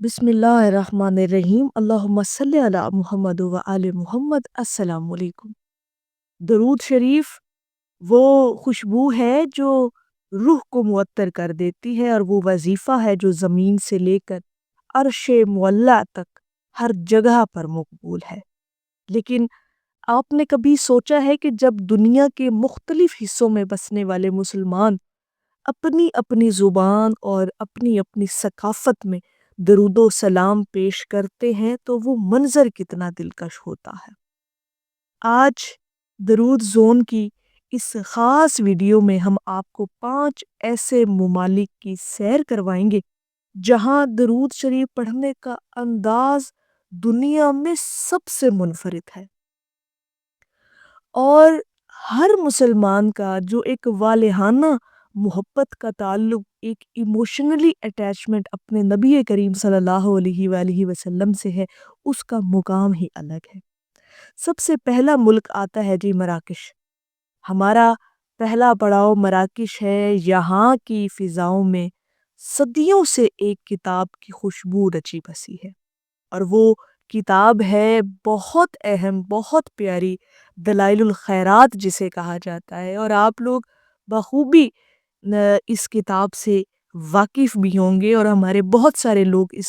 بسم اللہ الرحمن الرحیم اللہم صلی علی محمد و آل محمد۔ السلام علیکم۔ درود شریف وہ خوشبو ہے جو روح کو معطر کر دیتی ہے، اور وہ وظیفہ ہے جو زمین سے لے کر عرش معلیٰ تک ہر جگہ پر مقبول ہے۔ لیکن آپ نے کبھی سوچا ہے کہ جب دنیا کے مختلف حصوں میں بسنے والے مسلمان اپنی اپنی زبان اور اپنی اپنی ثقافت میں درود و سلام پیش کرتے ہیں تو وہ منظر کتنا دلکش ہوتا ہے؟ آج درود زون کی اس خاص ویڈیو میں ہم آپ کو 5 ایسے ممالک کی سیر کروائیں گے جہاں درود شریف پڑھنے کا انداز دنیا میں سب سے منفرد ہے، اور ہر مسلمان کا جو ایک والہانہ محبت کا تعلق، ایک ایموشنلی اٹیچمنٹ اپنے نبی کریم صلی اللہ علیہ وآلہ وسلم سے ہے، اس کا مقام ہی الگ ہے۔ سب سے پہلا ملک آتا ہے جی مراکش۔ ہمارا پہلا پڑاؤ مراکش ہے۔ یہاں کی فضاؤں میں صدیوں سے ایک کتاب کی خوشبو رچی بسی ہے، اور وہ کتاب ہے بہت اہم، بہت پیاری، دلائل الخیرات جسے کہا جاتا ہے۔ اور آپ لوگ بخوبی اس کتاب سے واقف بھی ہوں گے، اور ہمارے بہت سارے لوگ اس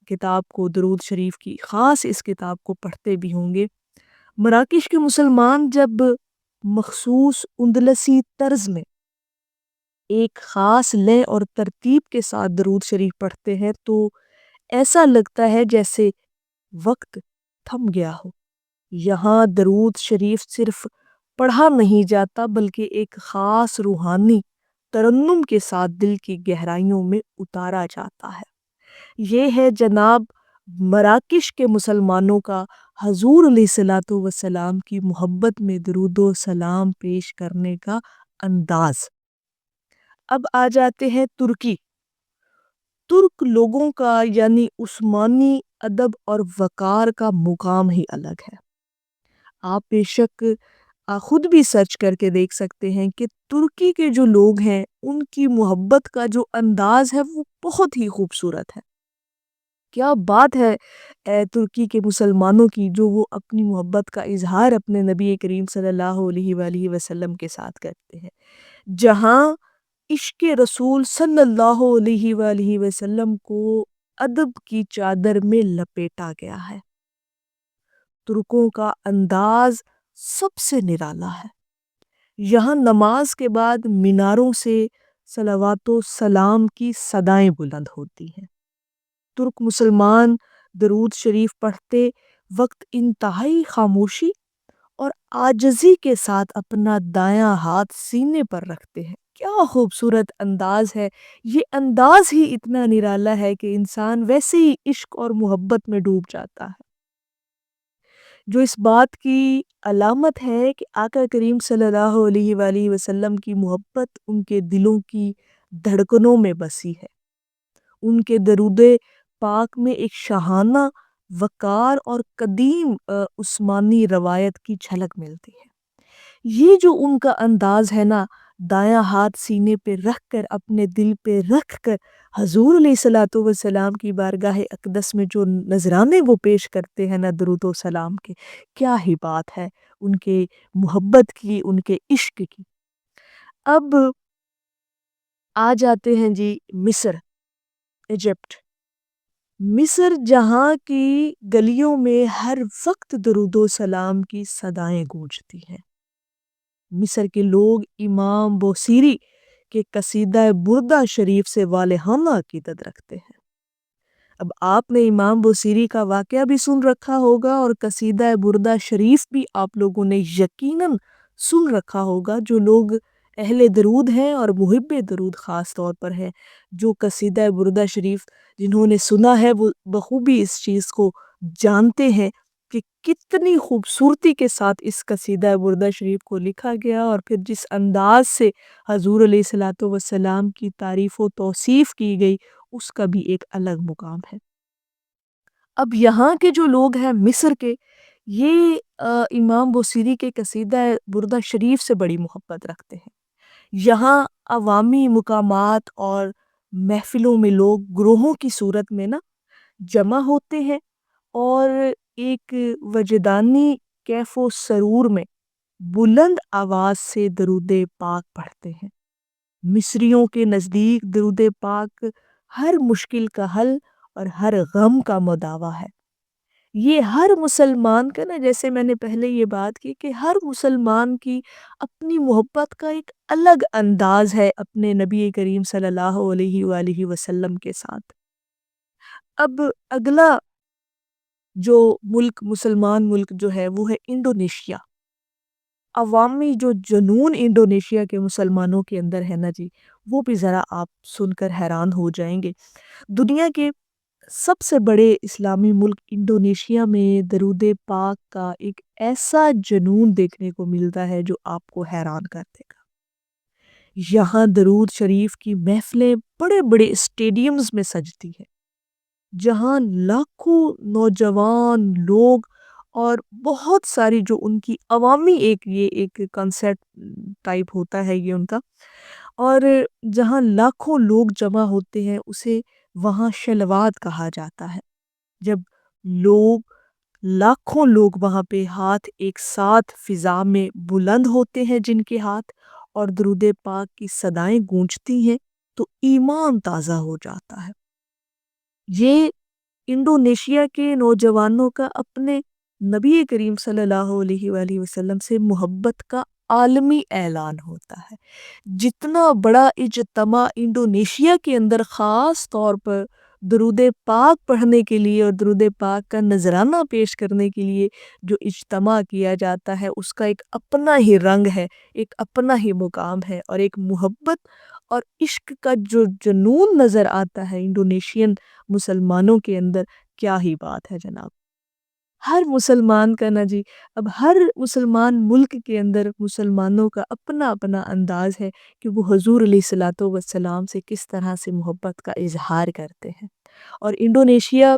کتاب کو، درود شریف کی خاص اس کتاب کو پڑھتے بھی ہوں گے۔ مراکش کے مسلمان جب مخصوص اندلسی طرز میں ایک خاص لے اور ترتیب کے ساتھ درود شریف پڑھتے ہیں تو ایسا لگتا ہے جیسے وقت تھم گیا ہو۔ یہاں درود شریف صرف پڑھا نہیں جاتا بلکہ ایک خاص روحانی ترنم کے ساتھ دل کی گہرائیوں میں اتارا جاتا ہے۔ یہ ہے جناب مراکش کے مسلمانوں کا حضور علیہ الصلوۃ والسلام کی محبت میں درود و سلام پیش کرنے کا انداز۔ اب آ جاتے ہیں ترکی۔ ترک لوگوں کا یعنی عثمانی ادب اور وقار کا مقام ہی الگ ہے۔ آپ بے شک خود بھی سرچ کر کے دیکھ سکتے ہیں کہ ترکی کے جو لوگ ہیں ان کی محبت کا جو انداز ہے وہ بہت ہی خوبصورت ہے۔ کیا بات ہے ترکی کے مسلمانوں کی، جو وہ اپنی محبت کا اظہار اپنے نبی کریم صلی اللہ علیہ وآلہ وسلم کے ساتھ کرتے ہیں۔ جہاں عشق رسول صلی اللہ علیہ وآلہ وسلم کو ادب کی چادر میں لپیٹا گیا ہے، ترکوں کا انداز سب سے نرالا ہے۔ یہاں نماز کے بعد میناروں سے صلوات و سلام کی صدائیں بلند ہوتی ہیں۔ ترک مسلمان درود شریف پڑھتے وقت انتہائی خاموشی اور عاجزی کے ساتھ اپنا دایاں ہاتھ سینے پر رکھتے ہیں۔ کیا خوبصورت انداز ہے! یہ انداز ہی اتنا نرالا ہے کہ انسان ویسے ہی عشق اور محبت میں ڈوب جاتا ہے، جو اس بات کی علامت ہے کہ آقا کریم صلی اللہ علیہ وآلہ وسلم کی محبت ان کے دلوں کی دھڑکنوں میں بسی ہے۔ ان کے درود پاک میں ایک شاہانہ وقار اور قدیم عثمانی روایت کی جھلک ملتی ہے۔ یہ جو ان کا انداز ہے نا، دایاں ہاتھ سینے پہ رکھ کر، اپنے دل پہ رکھ کر حضور علیہ الصلوۃ والسلام کی بارگاہ اقدس میں جو نذرانے وہ پیش کرتے ہیں نا درود و سلام کے، کیا ہی بات ہے ان کے محبت کی، ان کے عشق کی۔ اب آ جاتے ہیں جی مصر، ایجپٹ۔ مصر جہاں کی گلیوں میں ہر وقت درود و سلام کی صدائیں گونجتی ہیں۔ مصر کے لوگ امام بوصیری کے قصیدہ بردہ شریف سے والہانہ عقیدت رکھتے ہیں۔ اب آپ نے امام بوصیری کا واقعہ بھی سن رکھا ہوگا، اور قصیدہ بردہ شریف بھی آپ لوگوں نے یقیناً سن رکھا ہوگا۔ جو لوگ اہل درود ہیں اور محب درود خاص طور پر ہیں، جو قصیدہ بردہ شریف جنہوں نے سنا ہے وہ بخوبی اس چیز کو جانتے ہیں کہ کتنی خوبصورتی کے ساتھ اس قصیدہ بردہ شریف کو لکھا گیا، اور پھر جس انداز سے حضور علیہ الصلوۃ والسلام کی تعریف و توصیف کی گئی، اس کا بھی ایک الگ مقام ہے۔ اب یہاں کے جو لوگ ہیں مصر کے، یہ امام بوصیری کے قصیدہ بردہ شریف سے بڑی محبت رکھتے ہیں۔ یہاں عوامی مقامات اور محفلوں میں لوگ گروہوں کی صورت میں نا جمع ہوتے ہیں اور ایک وجدانی کیف و سرور میں بلند آواز سے درود پاک پڑھتے ہیں۔ مصریوں کے نزدیک درود پاک ہر مشکل کا حل اور ہر غم کا مداوع ہے۔ یہ ہر مسلمان کا نا، جیسے میں نے پہلے یہ بات کی کہ ہر مسلمان کی اپنی محبت کا ایک الگ انداز ہے اپنے نبی کریم صلی اللہ علیہ وآلہ وسلم کے ساتھ۔ اب اگلا جو ملک، مسلمان ملک جو ہے وہ ہے انڈونیشیا۔ عوامی جو جنون انڈونیشیا کے مسلمانوں کے اندر ہے نا جی، وہ بھی ذرا آپ سن کر حیران ہو جائیں گے۔ دنیا کے سب سے بڑے اسلامی ملک انڈونیشیا میں درود پاک کا ایک ایسا جنون دیکھنے کو ملتا ہے جو آپ کو حیران کر دے گا۔ یہاں درود شریف کی محفلیں بڑے بڑے اسٹیڈیمز میں سجتی ہے، جہاں لاکھوں نوجوان لوگ اور بہت ساری جو ان کی عوامی یہ ایک کنسرٹ ٹائپ ہوتا ہے یہ ان کا، اور جہاں لاکھوں لوگ جمع ہوتے ہیں اسے وہاں شلوات کہا جاتا ہے۔ جب لوگ، لاکھوں لوگ وہاں پہ ہاتھ ایک ساتھ فضا میں بلند ہوتے ہیں جن کے ہاتھ، اور درود پاک کی صدائیں گونجتی ہیں تو ایمان تازہ ہو جاتا ہے۔ یہ انڈونیشیا کے نوجوانوں کا اپنے نبی کریم صلی اللہ علیہ وآلہ وسلم سے محبت کا عالمی اعلان ہوتا ہے۔ جتنا بڑا اجتماع انڈونیشیا کے اندر خاص طور پر درود پاک پڑھنے کے لیے اور درود پاک کا نذرانہ پیش کرنے کے لیے جو اجتماع کیا جاتا ہے، اس کا ایک اپنا ہی رنگ ہے، ایک اپنا ہی مقام ہے، اور ایک محبت اور عشق کا جو جنون نظر آتا ہے انڈونیشین مسلمانوں کے اندر، کیا ہی بات ہے جناب۔ ہر مسلمان کا نا جی، اب ہر مسلمان ملک کے اندر مسلمانوں کا اپنا اپنا انداز ہے کہ وہ حضور علیہ الصلوۃ والسلام سے کس طرح سے محبت کا اظہار کرتے ہیں۔ اور انڈونیشیا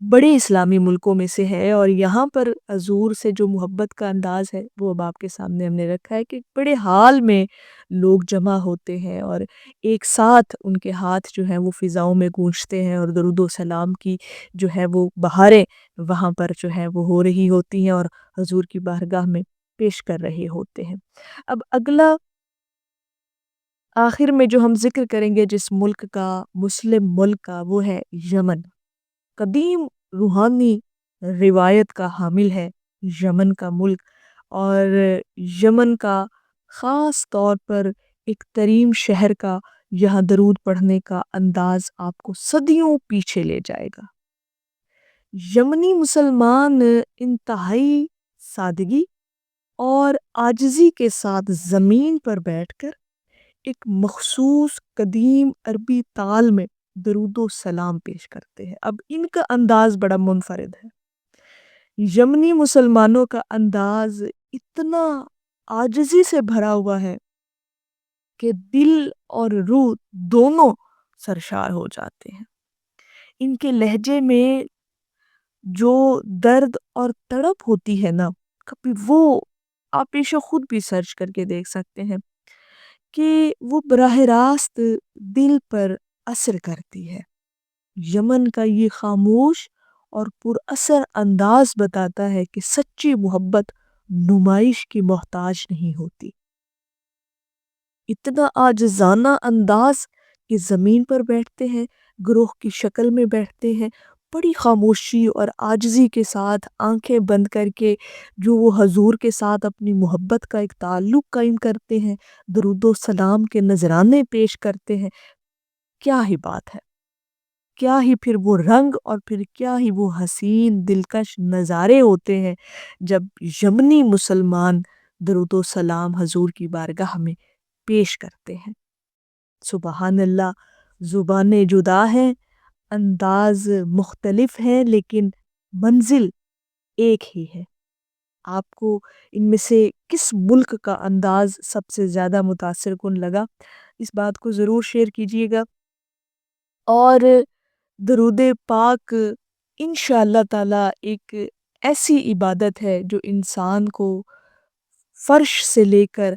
بڑے اسلامی ملکوں میں سے ہے، اور یہاں پر حضور سے جو محبت کا انداز ہے وہ اب آپ کے سامنے ہم نے رکھا ہے کہ بڑے حال میں لوگ جمع ہوتے ہیں اور ایک ساتھ ان کے ہاتھ جو ہیں وہ فضاؤں میں گونجتے ہیں، اور درود و سلام کی جو ہے وہ بہاریں وہاں پر جو ہے وہ ہو رہی ہوتی ہیں اور حضور کی بارگاہ میں پیش کر رہے ہوتے ہیں۔ اب اگلا آخر میں جو ہم ذکر کریں گے جس ملک کا، مسلم ملک کا، وہ ہے یمن۔ قدیم روحانی روایت کا حامل ہے یمن کا ملک، اور یمن کا خاص طور پر ایک ترین شہر کا یہاں درود پڑھنے کا انداز آپ کو صدیوں پیچھے لے جائے گا۔ یمنی مسلمان انتہائی سادگی اور عاجزی کے ساتھ زمین پر بیٹھ کر ایک مخصوص قدیم عربی تال میں درود و سلام پیش کرتے ہیں۔ اب ان کا انداز بڑا منفرد ہے۔ یمنی مسلمانوں کا انداز اتنا عاجزی سے بھرا ہوا ہے کہ دل اور روح دونوں سرشار ہو جاتے ہیں۔ ان کے لہجے میں جو درد اور تڑپ ہوتی ہے نا، کبھی وہ آپ پیش خود بھی سرچ کر کے دیکھ سکتے ہیں کہ وہ براہ راست دل پر اثر کرتی ہے۔ یمن کا یہ خاموش اور پر اثر انداز بتاتا ہے کہ سچی محبت نمائش کی محتاج نہیں ہوتی۔ اتنا عاجزانہ انداز کہ زمین پر بیٹھتے ہیں، گروہ کی شکل میں بیٹھتے ہیں، بڑی خاموشی اور عاجزی کے ساتھ آنکھیں بند کر کے جو وہ حضور کے ساتھ اپنی محبت کا ایک تعلق قائم کرتے ہیں، درود و سلام کے نذرانے پیش کرتے ہیں۔ کیا ہی بات ہے، کیا ہی پھر وہ رنگ اور پھر کیا ہی وہ حسین دلکش نظارے ہوتے ہیں جب یمنی مسلمان درود و سلام حضور کی بارگاہ میں پیش کرتے ہیں۔ سبحان اللہ، زبانیں جدا ہیں، انداز مختلف ہیں، لیکن منزل ایک ہی ہے۔ آپ کو ان میں سے کس ملک کا انداز سب سے زیادہ متاثر کن لگا، اس بات کو ضرور شیئر کیجیے گا۔ اور درود پاک انشاءاللہ تعالی ایک ایسی عبادت ہے جو انسان کو فرش سے لے کر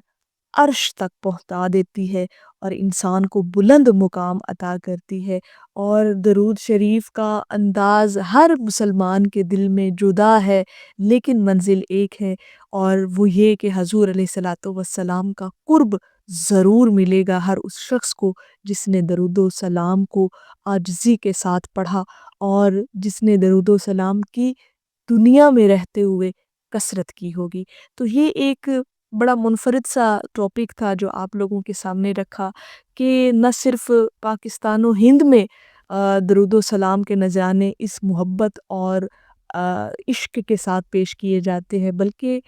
عرش تک پہنچا دیتی ہے، اور انسان کو بلند مقام عطا کرتی ہے۔ اور درود شریف کا انداز ہر مسلمان کے دل میں جدا ہے، لیکن منزل ایک ہے، اور وہ یہ کہ حضور علیہ الصلوۃ والسلام کا قرب ضرور ملے گا ہر اس شخص کو جس نے درود و سلام کو عاجزی کے ساتھ پڑھا، اور جس نے درود و سلام کی دنیا میں رہتے ہوئے کثرت کی ہوگی۔ تو یہ ایک بڑا منفرد سا ٹاپک تھا جو آپ لوگوں کے سامنے رکھا، کہ نہ صرف پاکستان و ہند میں درود و سلام کے نذرانے اس محبت اور عشق کے ساتھ پیش کیے جاتے ہیں، بلکہ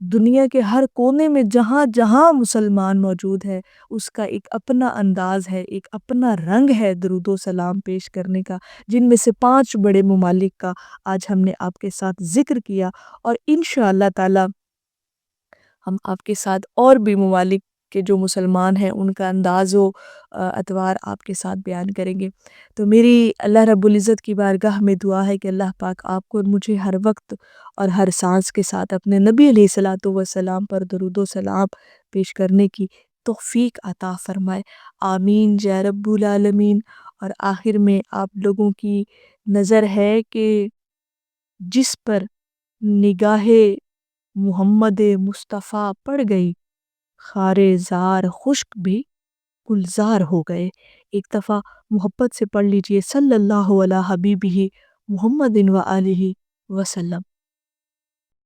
دنیا کے ہر کونے میں جہاں جہاں مسلمان موجود ہے اس کا ایک اپنا انداز ہے، ایک اپنا رنگ ہے درود و سلام پیش کرنے کا، جن میں سے 5 بڑے ممالک کا آج ہم نے آپ کے ساتھ ذکر کیا، اور انشاءاللہ تعالی ہم آپ کے ساتھ اور بھی ممالک کے جو مسلمان ہیں ان کا انداز و اتوار آپ کے ساتھ بیان کریں گے۔ تو میری اللہ رب العزت کی بارگاہ میں دعا ہے کہ اللہ پاک آپ کو اور مجھے ہر وقت اور ہر سانس کے ساتھ اپنے نبی علیہ الصلوۃ والسلام پر درود و سلام پیش کرنے کی توفیق عطا فرمائے، آمین یا رب العالمین۔ اور آخر میں آپ لوگوں کی نظر ہے کہ جس پر نگاہ محمد مصطفیٰ پڑ گئی، خارے زار خشک بھی گلزار ہو گئے۔ ایک دفعہ محبت سے پڑھ لیجئے صلی اللہ علیہ حبیبہ محمد و آلہ وسلم۔